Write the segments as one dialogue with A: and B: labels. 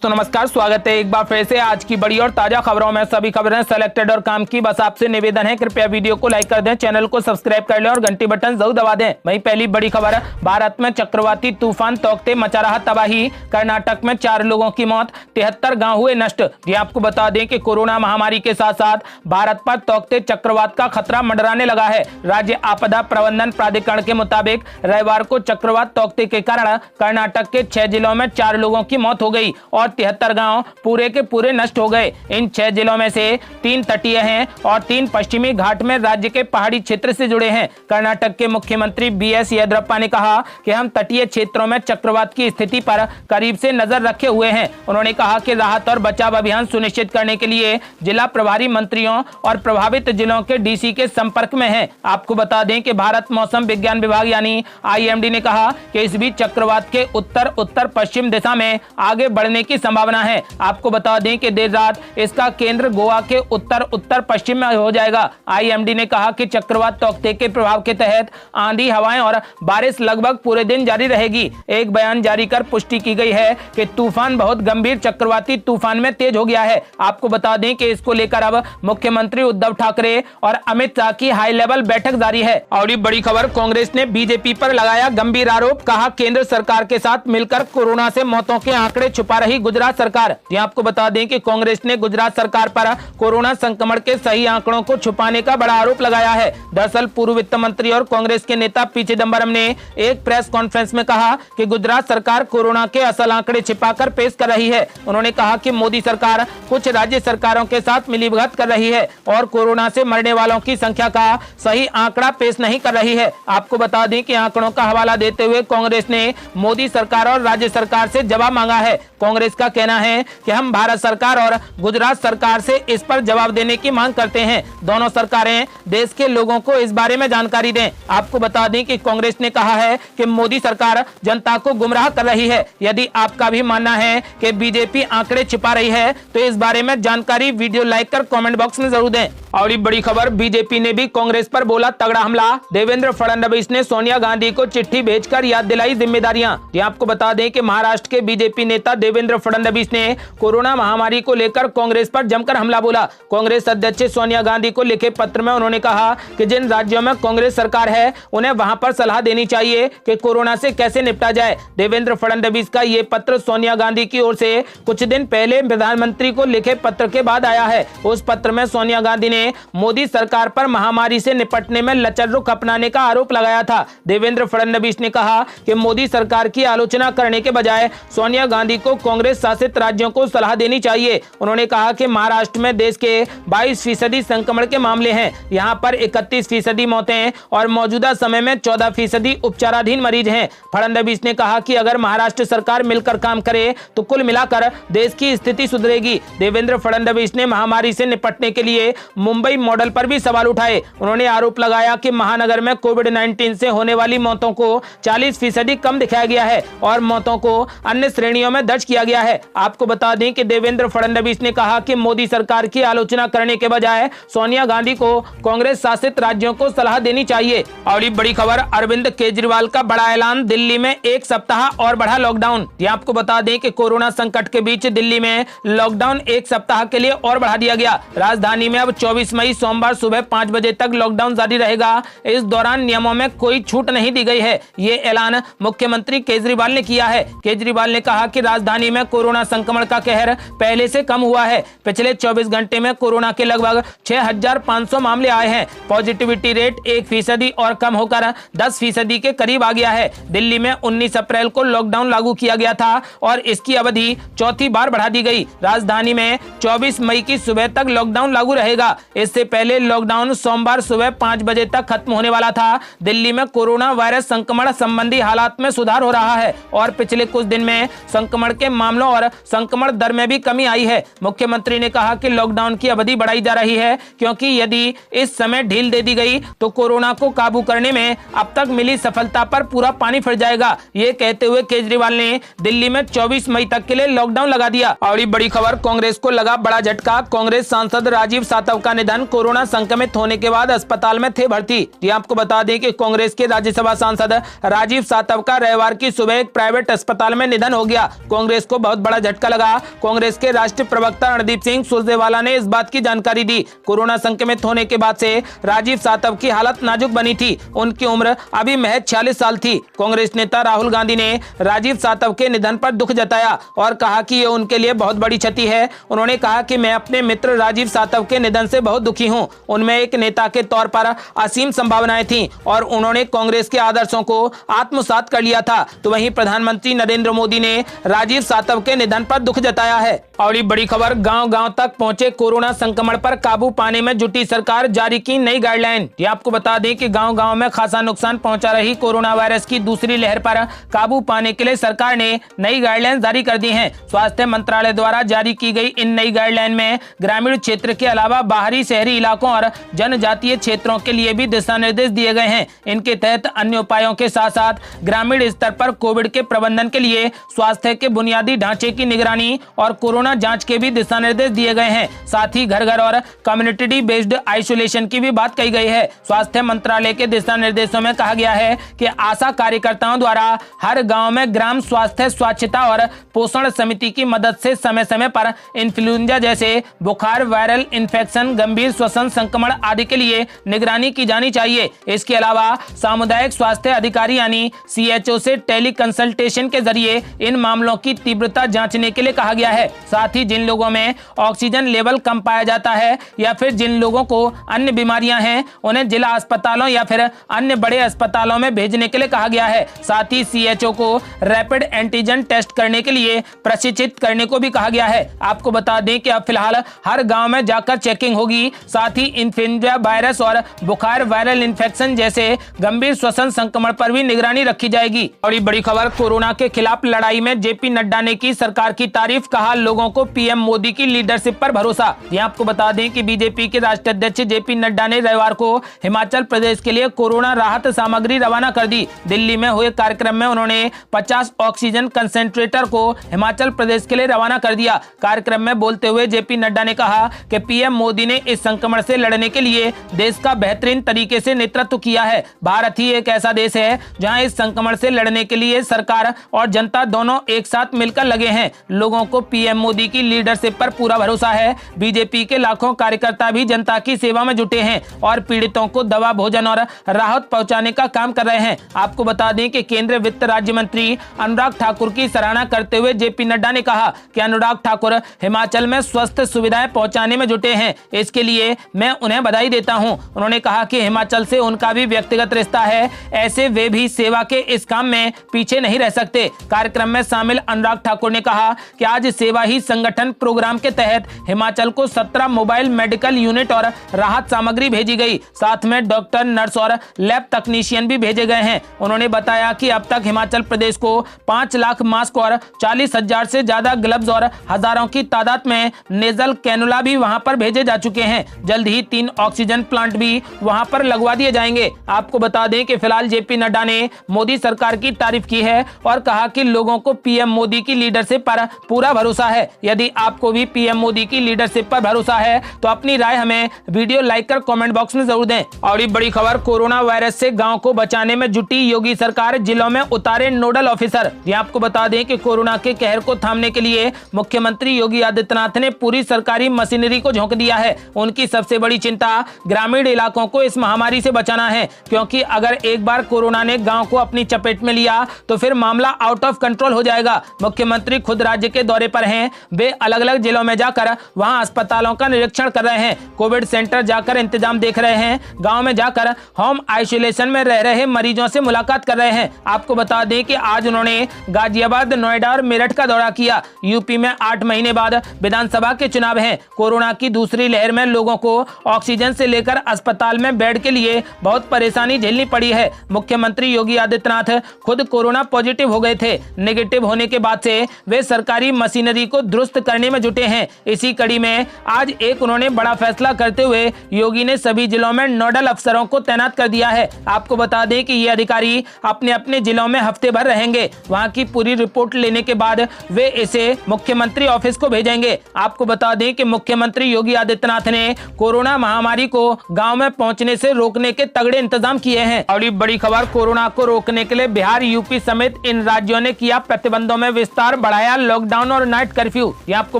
A: दोस्तों नमस्कार, स्वागत है एक बार फिर से आज की बड़ी और ताजा खबरों में। सभी खबरें सेलेक्टेड और काम की, बस आपसे निवेदन है कृपया वीडियो को लाइक कर दें, चैनल को सब्सक्राइब कर लें और घंटी बटन जरूर दबा दें। वहीं पहली बड़ी खबर, भारत में चक्रवाती तूफान तौकते मचा रहा तबाही, कर्नाटक में 4 लोगों की मौत, 73 गाँव हुए नष्ट। जी आपको बता दें कि कोरोना महामारी के साथ साथ भारत पर तौकते चक्रवात का खतरा मंडराने लगा है। राज्य आपदा प्रबंधन प्राधिकरण के मुताबिक रविवार को चक्रवात तौकते के कारण कर्नाटक के 6 जिलों में 4 लोगों की मौत हो गई और 73 गांव पूरे के पूरे नष्ट हो गए। इन 6 जिलों में से 3 तटीय हैं और 3 पश्चिमी घाट में राज्य के पहाड़ी क्षेत्र से जुड़े हैं। कर्नाटक के मुख्यमंत्री बीएस येदियुरप्पा ने कहा कि हम तटीय क्षेत्रों में चक्रवात की स्थिति पर करीब से नजर रखे हुए हैं। उन्होंने कहा कि राहत और बचाव अभियान सुनिश्चित करने के लिए जिला प्रभारी मंत्रियों और प्रभावित जिलों के डीसी के संपर्क में है। आपको बता दें कि भारत मौसम विज्ञान विभाग यानी आईएमडी ने कहा कि इस बीच चक्रवात के उत्तर उत्तर पश्चिम दिशा में आगे बढ़ने की संभावना है। आपको बता दें कि देर रात इसका केंद्र गोवा के उत्तर उत्तर पश्चिम में हो जाएगा। आईएमडी ने कहा कि चक्रवात तौकते के प्रभाव के तहत आंधी, हवाएं और बारिश लगभग पूरे दिन जारी रहेगी। एक बयान जारी कर पुष्टि की गई है कि तूफान बहुत गंभीर चक्रवाती तूफान में तेज हो गया है। आपको बता दें कि इसको लेकर अब मुख्यमंत्री उद्धव ठाकरे और अमित शाह की हाई लेवल बैठक जारी है। और बड़ी खबर, कांग्रेस ने बीजेपी पर लगाया गंभीर आरोप, कहा केंद्र सरकार के साथ मिलकर कोरोना से मौतों के आंकड़े छुपा रही गुजरात सरकार। आपको बता दें कि कांग्रेस ने गुजरात सरकार पर कोरोना संक्रमण के सही आंकड़ों को छुपाने का बड़ा आरोप लगाया है। दरअसल पूर्व वित्त मंत्री और कांग्रेस के नेता पी चिदंबरम ने एक प्रेस कॉन्फ्रेंस में कहा कि गुजरात सरकार कोरोना के असल आंकड़े छिपाकर पेश कर रही है। उन्होंने कहा कि मोदी सरकार कुछ राज्य सरकारों के साथ मिलीभगत कर रही है और कोरोना से मरने वालों की संख्या का सही आंकड़ा पेश नहीं कर रही है। आपको बता दें कि आंकड़ों का हवाला देते हुए कांग्रेस ने मोदी सरकार और राज्य सरकार से जवाब मांगा है। कांग्रेस का कहना है कि हम भारत सरकार और गुजरात सरकार से इस पर जवाब देने की मांग करते हैं। दोनों सरकारें देश के लोगों को इस बारे में जानकारी दें। आपको बता दें कि कांग्रेस ने कहा है कि मोदी सरकार जनता को गुमराह कर रही है। यदि आपका भी मानना है कि बीजेपी आंकड़े छिपा रही है तो इस बारे में जानकारी वीडियो लाइक कर कमेंट बॉक्स में जरूर दें। और बड़ी खबर, बीजेपी ने भी कांग्रेस पर बोला तगड़ा हमला, देवेंद्र फडणवीस ने सोनिया गांधी को चिट्ठी भेजकर याद दिलाई जिम्मेदारियां। आपको बता दें कि महाराष्ट्र के बीजेपी नेता देवेंद्र फडणवीस ने कोरोना महामारी को लेकर कांग्रेस पर जमकर हमला बोला। कांग्रेस अध्यक्ष सोनिया गांधी को लिखे पत्र में उन्होंने कहा कि जिन राज्यों में कांग्रेस सरकार है उन्हें वहां पर सलाह देनी चाहिए कि कोरोना से कैसे निपटा जाए। देवेंद्र फडणवीस का ये पत्र सोनिया गांधी की ओर से कुछ दिन पहले प्रधानमंत्री को लिखे पत्र के बाद आया है। उस पत्र में सोनिया गांधी ने मोदी सरकार पर महामारी से निपटने में लचर रुख अपनाने का आरोप लगाया था। देवेंद्र फडणवीस ने कहा कि मोदी सरकार की आलोचना करने के बजाय सोनिया गांधी को कांग्रेस शासित राज्यों को सलाह देनी चाहिए। उन्होंने कहा कि महाराष्ट्र में देश के 22% संक्रमण के मामले हैं, यहां पर 31% मौतें और मौजूदा समय में 14% उपचाराधीन मरीज हैं। फडणवीस ने कहा कि अगर महाराष्ट्र सरकार मिलकर काम करे तो कुल मिलाकर देश की स्थिति सुधरेगी। देवेंद्र फडणवीस ने महामारी से निपटने के लिए मुंबई मॉडल पर भी सवाल उठाए। उन्होंने आरोप लगाया कि महानगर में कोविड-19 से होने वाली मौतों को 40% कम दिखाया गया है और मौतों को अन्य श्रेणियों में दर्ज किया गया है। आपको बता दें कि देवेंद्र फडणवीस ने कहा कि मोदी सरकार की आलोचना करने के बजाय सोनिया गांधी को कांग्रेस शासित राज्यों को सलाह देनी चाहिए। और बड़ी खबर, अरविंद केजरीवाल का बड़ा ऐलान, दिल्ली में 1 सप्ताह और बढ़ा लॉकडाउन। आपको बता दें कि कोरोना संकट के बीच दिल्ली में लॉकडाउन 1 सप्ताह के लिए और बढ़ा दिया गया। राजधानी में अब 24 मई सोमवार सुबह 5 बजे तक लॉकडाउन जारी रहेगा। इस दौरान नियमों में कोई छूट नहीं दी गई है। ये ऐलान मुख्यमंत्री केजरीवाल ने किया है। केजरीवाल ने कहा कि राजधानी में कोरोना संक्रमण का कहर पहले से कम हुआ है। पिछले 24 घंटे में कोरोना के लगभग 6500 मामले आए हैं। पॉजिटिविटी रेट 1% और कम होकर 10% के करीब आ गया है। दिल्ली में 19 अप्रैल को लॉकडाउन लागू किया गया था और इसकी अवधि चौथी बार बढ़ा दी गई। राजधानी में 24 मई की सुबह तक लॉकडाउन लागू रहेगा। इससे पहले लॉकडाउन सोमवार सुबह 5 बजे तक खत्म होने वाला था। दिल्ली में कोरोना वायरस संक्रमण संबंधी हालात में सुधार हो रहा है और पिछले कुछ दिन में संक्रमण के मामलों और संक्रमण दर में भी कमी आई है। मुख्यमंत्री ने कहा कि लॉकडाउन की अवधि बढ़ाई जा रही है क्योंकि यदि इस समय ढील दे दी गई तो कोरोना को काबू करने में अब तक मिली सफलता पर पूरा पानी फिर जाएगा। ये कहते हुए केजरीवाल ने दिल्ली में 24 मई तक के लिए लॉकडाउन लगा दिया। और बड़ी खबर, कांग्रेस को लगा बड़ा झटका, कांग्रेस सांसद राजीव सातव का निधन। कोरोना संक्रमित होने के बाद अस्पताल में थे भर्ती। जी आपको बता दें कि कांग्रेस के राज्यसभा सांसद राजीव सातव का रविवार की सुबह एक प्राइवेट अस्पताल में निधन हो गया। कांग्रेस को बहुत बड़ा झटका लगा। कांग्रेस के राष्ट्रीय प्रवक्ता रणदीप सिंह सुरजेवाला ने इस बात की जानकारी दी। कोरोना संक्रमित होने के बाद से राजीव सातव की हालत नाजुक बनी थी। उनकी उम्र अभी महज 46 साल थी। कांग्रेस नेता राहुल गांधी ने राजीव सातव के निधन पर दुख जताया और कहा कि ये उनके लिए बहुत बड़ी क्षति है। उन्होंने कहा कि मैं अपने मित्र राजीव सातव के निधन से बहुत दुखी हूं। उनमें एक नेता के तौर पर असीम संभावनाएं थीं और उन्होंने कांग्रेस के आदर्शों को आत्मसात कर लिया था। तो वहीं प्रधानमंत्री नरेंद्र मोदी ने राजीव सातव के निधन पर दुख जताया है। और बड़ी खबर, गांव-गांव तक पहुंचे कोरोना संक्रमण पर काबू पाने में जुटी सरकार, जारी की नई गाइडलाइन। ये आपको बता दें कि गांव-गांव में खासा नुकसान पहुंचा रही कोरोना वायरस की दूसरी लहर पर काबू पाने के लिए सरकार ने नई गाइडलाइन जारी कर दी हैं। स्वास्थ्य मंत्रालय द्वारा जारी की गई इन नई गाइडलाइन में ग्रामीण क्षेत्र के अलावा बाहरी शहरी इलाकों और जनजातीय क्षेत्रों के लिए भी दिशा निर्देश दिए गए हैं। इनके तहत अन्य उपायों के साथ साथ ग्रामीण स्तर पर कोविड के प्रबंधन के लिए स्वास्थ्य के बुनियादी ढांचे की निगरानी और कोरोना जांच के भी दिशा निर्देश दिए गए हैं। साथ ही घर घर और कम्युनिटी बेस्ड आइसोलेशन की भी बात कही गई है। स्वास्थ्य मंत्रालय के दिशा निर्देशों में कहा गया है कि आशा कार्यकर्ताओं द्वारा हर गांव में ग्राम स्वास्थ्य स्वच्छता और पोषण समिति की मदद से समय समय पर इन्फ्लुएंजा जैसे बुखार, वायरल इन्फेक्शन, गंभीर श्वसन संक्रमण आदि के लिए निगरानी की जानी चाहिए। इसके अलावा सामुदायिक स्वास्थ्य अधिकारी यानी CHO से टेली कंसल्टेशन के जरिए इन मामलों की तीव्रता जांचने के लिए कहा गया है। साथ ही जिन लोगों में ऑक्सीजन लेवल कम पाया जाता है या फिर जिन लोगों को अन्य बीमारियां हैं, उन्हें जिला अस्पतालों या फिर अन्य बड़े अस्पतालों में भेजने के लिए कहा गया है। साथ ही CHO को रैपिड एंटीजन टेस्ट करने के लिए प्रशिक्षित करने को भी कहा गया है। आपको बता दें कि अब फिलहाल हर गांव में जाकर चेकिंग होगी। साथ ही इन्फ्लुएंजा वायरस और बुखार, वायरल इन्फेक्शन जैसे गंभीर श्वसन संक्रमण पर भी निगरानी रखी जाएगी। और बड़ी खबर, कोरोना के खिलाफ लड़ाई में JP नड्डा ने की सरकार की तारीफ। कहा लोगों को PM मोदी की लीडरशिप पर भरोसा। यहाँ आपको बता दें कि BJP के राष्ट्रीय अध्यक्ष JP नड्डा ने रविवार को हिमाचल प्रदेश के लिए कोरोना राहत सामग्री रवाना कर दी। दिल्ली में हुए कार्यक्रम में उन्होंने 50 ऑक्सीजन कंसेंट्रेटर को हिमाचल प्रदेश के लिए रवाना कर दिया। कार्यक्रम में बोलते हुए JP नड्डा ने कहा कि PM मोदी ने इस संक्रमण से लड़ने के लिए देश का बेहतरीन तरीके से नेतृत्व किया है। भारत ही एक ऐसा देश है जहां इस संक्रमण से लड़ने के लिए सरकार और जनता दोनों एक साथ मिलकर लगे हैं। लोगों को PM मोदी की लीडरशिप पर पूरा भरोसा है। BJP के लाखों कार्यकर्ता भी जनता की सेवा में जुटे हैं और पीड़ितों को दवा, भोजन और राहत पहुंचाने का काम कर रहे हैं। आपको बता दें कि केंद्रीय वित्त राज्य मंत्री अनुराग ठाकुर की सराहना करते हुए JP नड्डा ने कहा कि अनुराग ठाकुर हिमाचल में स्वस्थ सुविधाएं पहुंचाने में जुटे हैं। इसके लिए मैं उन्हें बधाई देता हूं। उन्होंने कहा कि हिमाचल से उनका भी व्यक्तिगत रिश्ता है, ऐसे वे भी सेवा के इस काम में पीछे नहीं रह सकते। कार्यक्रम में शामिल अनुराग ठाकुर ने कहा कि आज सेवा ही संगठन प्रोग्राम के तहत हिमाचल को 17 मोबाइल मेडिकल यूनिट और राहत सामग्री भेजी गई। साथ में डॉक्टर, नर्स और लैब तकनीशियन भी भेजे गए हैं। उन्होंने बताया कि अब तक हिमाचल प्रदेश को 5 लाख मास्क और 40,000 से ज्यादा ग्लव्स और हजारों की तादाद में नेजल कैनुला भी वहां पर भेजे जा चुके हैं। जल्द ही 3 ऑक्सीजन प्लांट भी वहां पर लगवा दिए जाएंगे। आपको बता दें कि फिलहाल JP नड्डा ने मोदी सरकार की तारीफ की है और कहा कि लोगों को PM मोदी की लीडरशिप पर पूरा भरोसा है। यदि आपको भी PM मोदी की लीडरशिप पर भरोसा है तो अपनी राय हमें वीडियो लाइक कर कमेंट बॉक्स में जरूर दें। और बड़ी खबर, कोरोना वायरस से गांव को बचाने में जुटी योगी सरकार, जिलों में उतारे नोडल ऑफिसर। ये आपको बता दें कि कोरोना के कहर को थामने के लिए मुख्यमंत्री योगी आदित्यनाथ ने पूरी सरकारी मशीनरी को झोंक दिया है। उनकी सबसे बड़ी चिंता ग्रामीण इलाकों को इस महामारी से बचाना है, क्योंकि अगर एक बार कोरोना ने गांव को अपनी चपेट में लिया तो फिर मामला आउट ऑफ कंट्रोल हो जाएगा। मुख्यमंत्री खुद राज्य के दौरे पर हैं। वे अलग अलग जिलों में जाकर वहां अस्पतालों का निरीक्षण कर रहे हैं, कोविड सेंटर जाकर इंतजाम देख रहे हैं, गांव में जाकर होम आइसोलेशन में रह रहे मरीजों से मुलाकात कर रहे हैं। आपको बता दें कि आज उन्होंने गाजियाबाद, नोएडा और मेरठ का दौरा किया। यूपी में 8 महीने बाद विधानसभा के चुनाव हैं। कोरोना की दूसरी लहर में लोगों को ऑक्सीजन से लेकर अस्पताल में बेड के लिए बहुत परेशानी झेलनी पड़ी है। मुख्यमंत्री योगी आदित्यनाथ खुद कोरोना पॉजिटिव हो गए थे। नेगेटिव होने के बाद से वे सरकारी मशीनरी को दुरुस्त करने में जुटे हैं। इसी कड़ी में आज एक उन्होंने बड़ा फैसला करते हुए योगी ने सभी जिलों में नोडल अफसरों को तैनात कर दिया है। आपको बता दें कि ये अधिकारी अपने अपने जिलों में हफ्ते भर रहेंगे। वहां की पूरी रिपोर्ट लेने के बाद वे इसे मुख्यमंत्री ऑफिस को भेजेंगे। आपको बता दें कि मुख्यमंत्री योगी आदित्यनाथ ने कोरोना महामारी को गांव में पहुंचने से रोकने के तगड़े इंतजाम किए हैं। और बड़ी खबर, कोरोना को रोकने के लिए बिहार, यूपी समेत इन राज्यों ने किया प्रतिबंधों में विस्तार, बढ़ाया लॉकडाउन और नाइट कर्फ्यू। ये आपको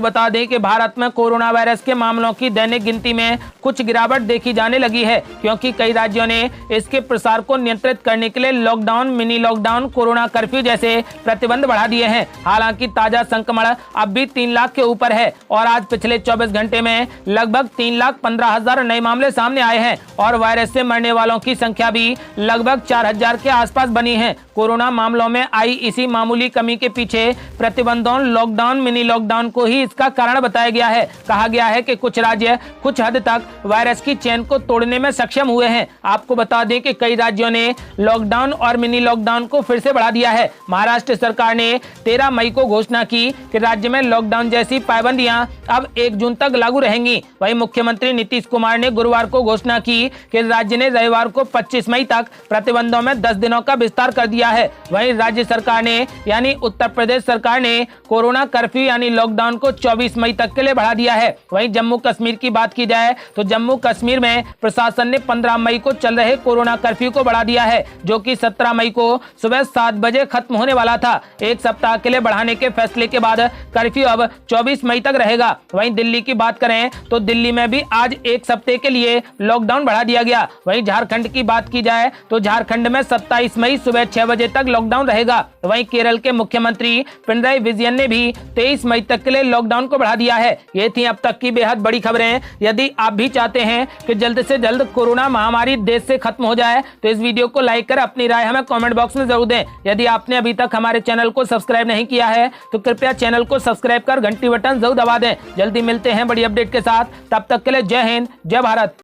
A: बता दें कि भारत में कोरोना वायरस के मामलों की दैनिक गिनती में कुछ गिरावट देखी जाने लगी है, क्योंकि कई राज्यों ने इसके प्रसार को नियंत्रित करने के लिए lockdown, mini lockdown, corona curfew जैसे प्रतिबंध बढ़ा दिए हैं। हालांकि ताजा संक्रमण अब भी 3 लाख के ऊपर है और आज पिछले 24 घंटे में लगभग 3,15,000 नए मामले सामने आए हैं और वायरस से मरने वालों की संख्या भी लगभग 4,000 के आसपास बनी है। कोरोना मामलों में आई इसी मामूली कमी के पीछे प्रतिबंधों, लॉकडाउन, मिनी लॉकडाउन को ही इसका कारण बताया गया है। कहा गया है कि कुछ राज्य कुछ हद तक वायरस की चेन को तोड़ने में सक्षम हुए हैं। आपको बता दें कि कई राज्यों ने लॉकडाउन और मिनी लॉकडाउन को फिर से बढ़ा दिया है। महाराष्ट्र सरकार ने 13 मई को घोषणा की कि राज्य में लॉकडाउन जैसी पाबंदियां अब 1 जून तक लागू रहेंगी। वहीं मुख्यमंत्री नीतीश कुमार ने गुरुवार को घोषणा की कि राज्य ने रविवार को 25 मई तक प्रतिबंधों में 10 दिनों का विस्तार कर दिया है। वहीं राज्य सरकार ने यानी उत्तर प्रदेश सरकार ने कोरोना कर्फ्यू यानी लॉकडाउन को 24 मई तक के लिए बढ़ा दिया है। वहीं जम्मू कश्मीर की बात की जाए तो जम्मू कश्मीर में प्रशासन ने 15 मई को चल रहे कोरोना कर्फ्यू को बढ़ा दिया है, जो कि 17 मई को सुबह 7 बजे खत्म होने वाला था। 1 सप्ताह के लिए बढ़ाने के फैसले के बाद कर्फ्यू अब 24 मई तक रहेगा। वहीं दिल्ली की बात करें तो दिल्ली में भी आज 1 सप्ताह के लिए लॉकडाउन बढ़ा दिया गया। वहीं झारखंड की बात की जाए तो झारखंड में 27 मई सुबह 6 बजे तक लॉकडाउन रहेगा। वहीं केरल के मुख्यमंत्री पिनराई विजयन ने भी 23 मई तक के लिए लॉकडाउन को बढ़ा दिया है। ये थी अब तक की बेहद बड़ी खबरें। यदि आप भी चाहते हैं कि जल्द से जल्द कोरोना महामारी देश से खत्म हो जाए तो इस वीडियो को लाइक कर अपनी राय हमें कमेंट बॉक्स में जरूर दें। यदि आपने अभी तक हमारे चैनल को सब्सक्राइब नहीं किया है तो कृपया चैनल को सब्सक्राइब कर घंटी बटन जरूर दबा दें। जल्दी मिलते हैं बड़ी अपडेट के साथ, तब तक के लिए जय हिंद, जय भारत।